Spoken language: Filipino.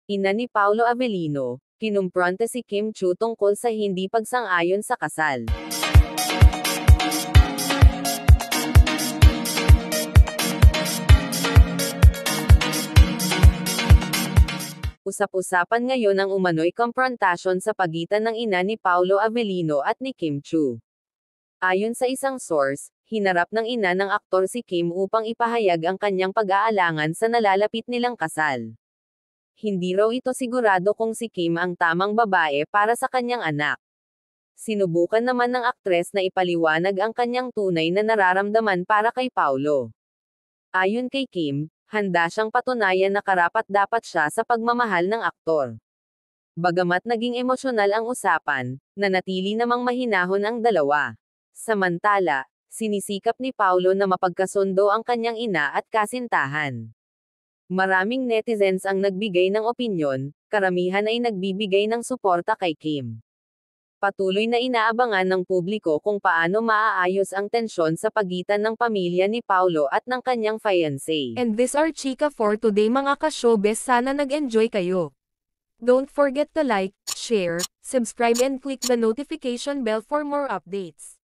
Ina ni Paolo Avellino, kinumpronte si Kim Chiu tungkol sa hindi pagsang-ayon sa kasal. Usap-usapan ngayon ang umano'y komprontasyon sa pagitan ng ina ni Paolo Avellino at ni Kim Chiu. Ayon sa isang source, hinarap ng ina ng aktor si Kim upang ipahayag ang kanyang pag-aalangan sa nalalapit nilang kasal. Hindi raw ito sigurado kung si Kim ang tamang babae para sa kanyang anak. Sinubukan naman ng aktres na ipaliwanag ang kanyang tunay na nararamdaman para kay Paolo. Ayon kay Kim, handa siyang patunayan na karapat-dapat siya sa pagmamahal ng aktor. Bagamat naging emosyonal ang usapan, nanatili namang mahinahon ang dalawa. Samantala, sinisikap ni Paolo na mapagkasundo ang kanyang ina at kasintahan. Maraming netizens ang nagbigay ng opinyon, karamihan ay nagbibigay ng suporta kay Kim. Patuloy na inaabangan ng publiko kung paano maaayos ang tensyon sa pagitan ng pamilya ni Paolo at ng kanyang fiancé. And this are chika for today mga ka-showbiz, sana nag-enjoy kayo. Don't forget to like, share, subscribe and click the notification bell for more updates.